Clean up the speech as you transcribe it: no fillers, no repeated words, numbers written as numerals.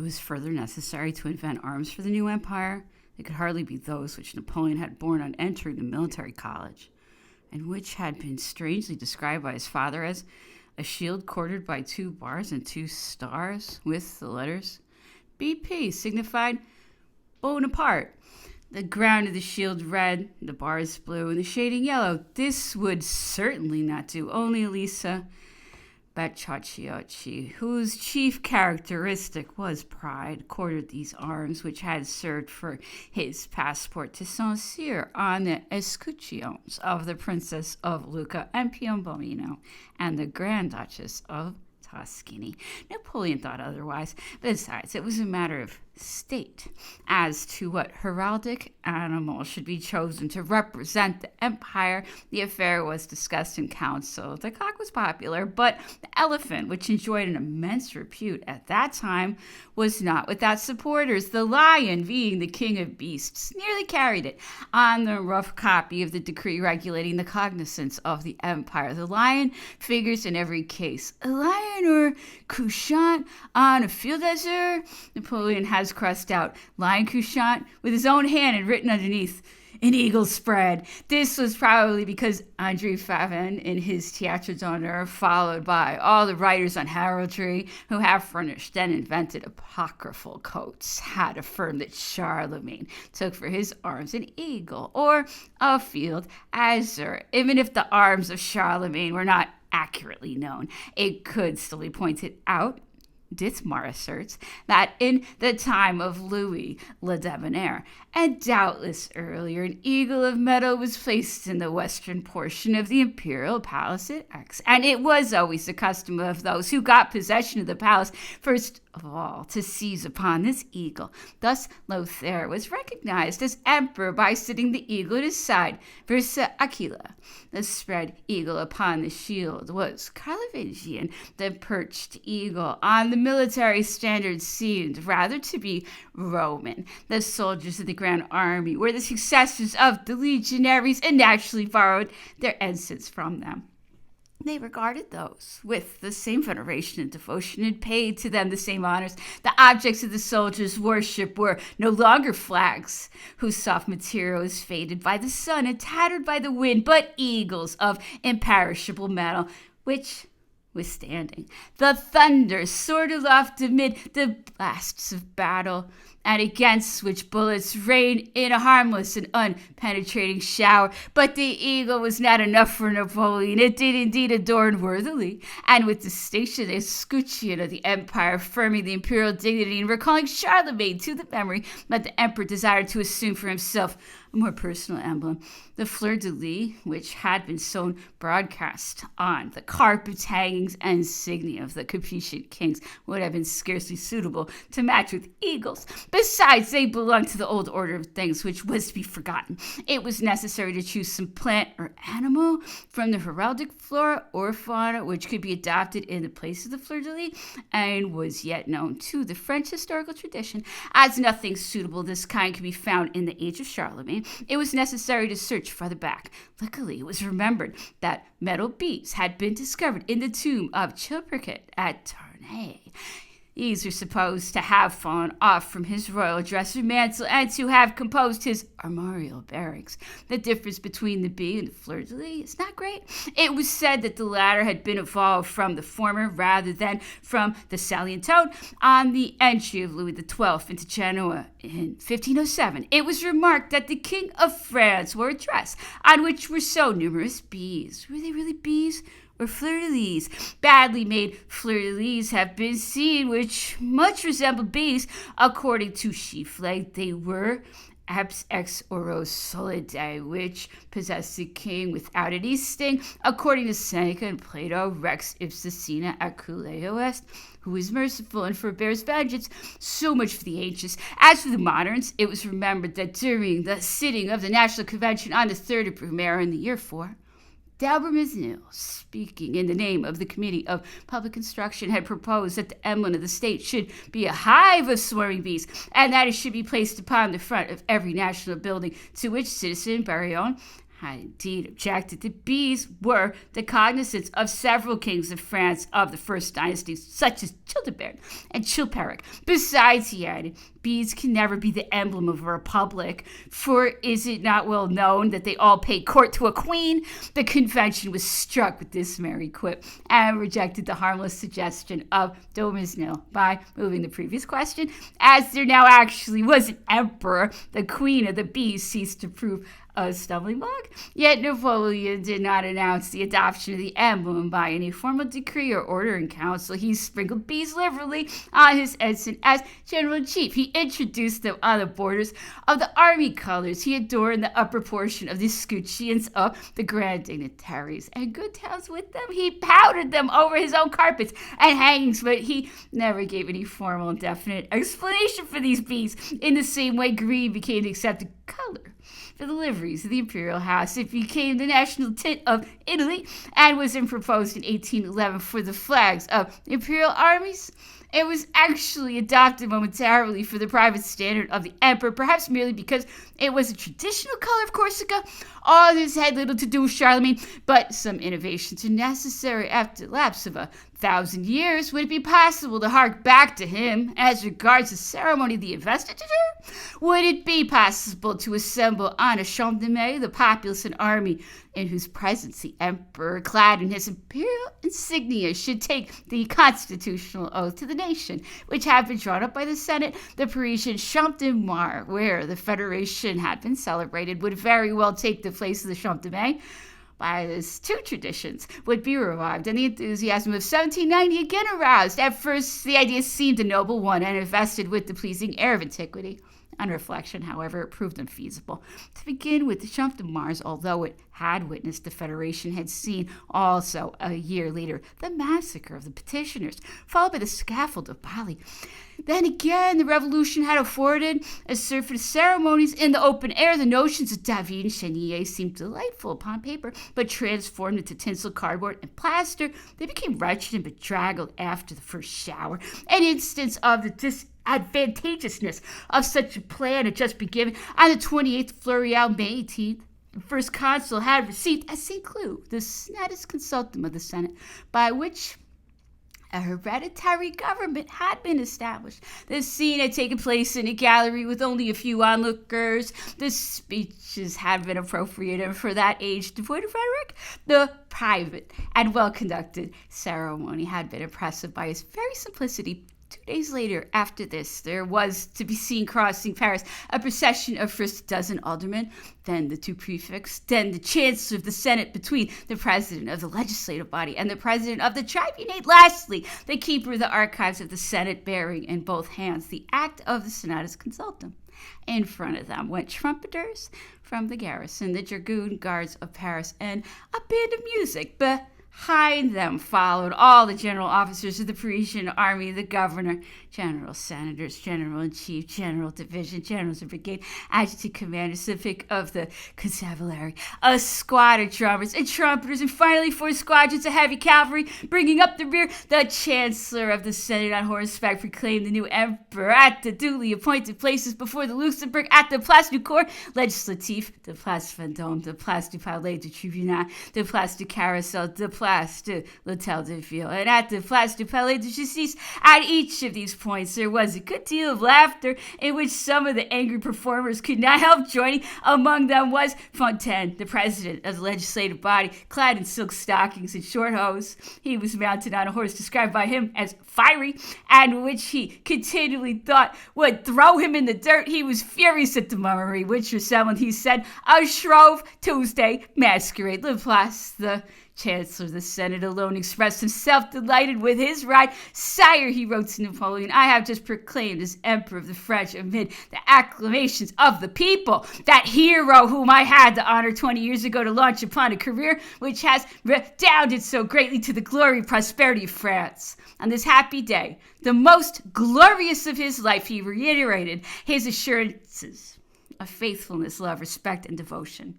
It was further necessary to invent arms for the new empire. They could hardly be those which Napoleon had borne on entering the military college, and which had been strangely described by his father as a shield quartered by 2 bars and 2 stars, with the letters BP signified Bonaparte. The ground of the shield red, the bars blue, and the shading yellow. This would certainly not do. Only Elisa Bacciocchi, whose chief characteristic was pride, quartered these arms, which had served for his passport to Saint-Cyr on the escutcheons of the Princess of Lucca and Piombino and the Grand Duchess of Tuscany. Napoleon thought otherwise. Besides, it was a matter of state as to what heraldic animal should be chosen to represent the empire. The affair was discussed in council. The cock was popular, but the elephant, which enjoyed an immense repute at that time, was not without supporters. The lion, being the king of beasts, nearly carried it on the rough copy of the decree regulating the cognizance of the empire. The lion figures in every case. A lion or couchant on a field azure? Napoleon has crossed out lion couchant with his own hand and written underneath an eagle spread. This was probably because André Favin, in his Théâtre d'honneur, followed by all the writers on heraldry who have furnished and invented apocryphal coats, had affirmed that Charlemagne took for his arms an eagle or a field azure. Even if the arms of Charlemagne were not accurately known, it could still be pointed out. Dithmar asserts that in the time of Louis le Debonair, and doubtless earlier, an eagle of metal was placed in the western portion of the imperial palace at Aix, and it was always the custom of those who got possession of the palace first of all to seize upon this eagle. Thus Lothair was recognized as emperor by sitting the eagle at his side, versus Aquila. The spread eagle upon the shield was Carlovingian. The perched eagle on the military standard seemed rather to be Roman. The soldiers of the Grand Army were the successors of the legionaries and naturally borrowed their ensigns from them. They regarded those with the same veneration and devotion and paid to them the same honors. The objects of the soldiers' worship were no longer flags whose soft material is faded by the sun and tattered by the wind, but eagles of imperishable metal, which, withstanding the thunder, soared aloft amid the blasts of battle, and against which bullets rained in a harmless and unpenetrating shower. But the eagle was not enough for Napoleon. It did indeed adorn worthily, and with distinction, the escutcheon of the empire, affirming the imperial dignity and recalling Charlemagne to the memory that the emperor desired to assume for himself a more personal emblem. The fleur-de-lis, which had been sewn broadcast on the carpets, hangings, and insignia of the Capetian kings, would have been scarcely suitable to match with eagles. Besides, they belonged to the old order of things, which was to be forgotten. It was necessary to choose some plant or animal from the heraldic flora or fauna which could be adopted in the place of the fleur-de-lis, and was yet known to the French historical tradition. As nothing suitable of this kind could be found in the age of Charlemagne, it was necessary to search farther back. Luckily, it was remembered that metal beads had been discovered in the tomb of Chilperic at Tournai. These are supposed to have fallen off from his royal dresser mantle and to have composed his armorial bearings. The difference between the bee and the fleur-de-lis is not great. It was said that the latter had been evolved from the former rather than from the salient toad. On the entry of Louis XII into Genoa in 1507, it was remarked that the King of France wore a dress on which were so numerous bees. Were they really bees? Or fleur-de-lis? Badly made fleur-de-lis have been seen which much resemble bees. According to Schieffelin, they were apes ex oro solidae, which possessed the king without any sting. According to Seneca and Plato, rex ipsa sina aculeo est, who is merciful and forbears vengeance. So much for the ancients. As for the moderns, it was remembered that during the sitting of the National Convention on the 3rd of Brumaire in the year 4, d'Albremenil, speaking in the name of the Committee of Public Instruction, had proposed that the emblem of the state should be a hive of swarming bees, and that it should be placed upon the front of every national building, to which Citizen Barillon had indeed objected that bees were the cognizance of several kings of France of the first dynasty, such as Childebert and Chilperic. Besides, he added, bees can never be the emblem of a republic, for is it not well known that they all pay court to a queen? The convention was struck with this merry quip and rejected the harmless suggestion of domus nil by moving the previous question. As there now actually was an emperor, the queen of the bees ceased to prove a stumbling block. Yet Napoleon did not announce the adoption of the emblem by any formal decree or order in council. He sprinkled bees liberally on his ensign as general-in-chief. He introduced them on the borders of the army colors. He adorned the upper portion of the escutcheons of the grand dignitaries, and good tales with them. He powdered them over his own carpets and hangings, but he never gave any formal and definite explanation for these bees. In the same way, green became the accepted color for the liveries of the imperial house. It became the national tint of Italy and was then proposed in 1811 for the flags of the imperial armies. It was actually adopted momentarily for the private standard of the emperor, perhaps merely because it was a traditional color of Corsica. All this had little to do with Charlemagne, but some innovations are necessary after the lapse of 1,000 years. Would it be possible to hark back to him as regards the ceremony of the investiture? Would it be possible to assemble on a Champ de Mai the populace and army in whose presence the emperor, clad in his imperial insignia, should take the constitutional oath to the nation, which had been drawn up by the Senate? The Parisian Champ de Mars, where the Federation had been celebrated, would very well take the place of the Champ de Mai. By these two traditions would be revived, and the enthusiasm of 1790 again aroused. At first, the idea seemed a noble one and invested with the pleasing air of antiquity. On reflection, however, it proved unfeasible. To begin with, the Champ de Mars, although it had witnessed the Federation, had seen also a year later the massacre of the petitioners, followed by the scaffold of Bali. Then again, the Revolution had afforded a surf for ceremonies in the open air. The notions of David and Chenier seemed delightful upon paper, but transformed into tinsel, cardboard, and plaster, they became wretched and bedraggled after the first shower. An instance of the disadvantageousness of such a plan had just been given on the 28th Floreal, May 18th. The first consul had received at St. Cloud the senatus consultum of the Senate, by which a hereditary government had been established. The scene had taken place in a gallery with only a few onlookers. The speeches had been appropriate for that age devoid of rhetoric. The private and well-conducted ceremony had been impressive by its very simplicity. 2 days later, after this, there was to be seen crossing Paris a procession of first a dozen aldermen, then the two prefects, then the chancellor of the Senate, between the president of the legislative body and the president of the tribunate. Lastly, the keeper of the archives of the Senate, bearing in both hands the act of the senatus consultum. In front of them went trumpeters from the garrison, the dragoon guards of Paris, and a band of music. Behind them followed all the general officers of the Parisian army, the governor, general senators, general-in-chief, general division, generals of brigade, adjutant commander, civic of the constabulary, a squad of drummers and trumpeters, and finally 4 squadrons of heavy cavalry. Bringing up the rear, the chancellor of the Senate on horseback proclaimed the new emperor at the duly appointed places before the Luxembourg, at the Place du Corps Legislatif, the Place Vendôme, the Place du Palais du Tribunal, the Place du Carousel, the Place de l'Hôtel de Ville, and at the Place du Palais de Justice. At each of these points, there was a good deal of laughter, in which some of the angry performers could not help joining. Among them was Fontaine, the president of the legislative body, clad in silk stockings and short hose. He was mounted on a horse described by him as fiery, and which he continually thought would throw him in the dirt. He was furious at the mummery, which resembled, he said, a Shrove Tuesday masquerade. Laplace, the chancellor of the Senate, alone expressed himself delighted with his ride. Sire, he wrote to Napoleon, I have just proclaimed as emperor of the French amid the acclamations of the people. That hero whom I had the honor 20 years ago to launch upon a career which has redounded so greatly to the glory and prosperity of France. On this happy day, the most glorious of his life, he reiterated his assurances of faithfulness, love, respect, and devotion.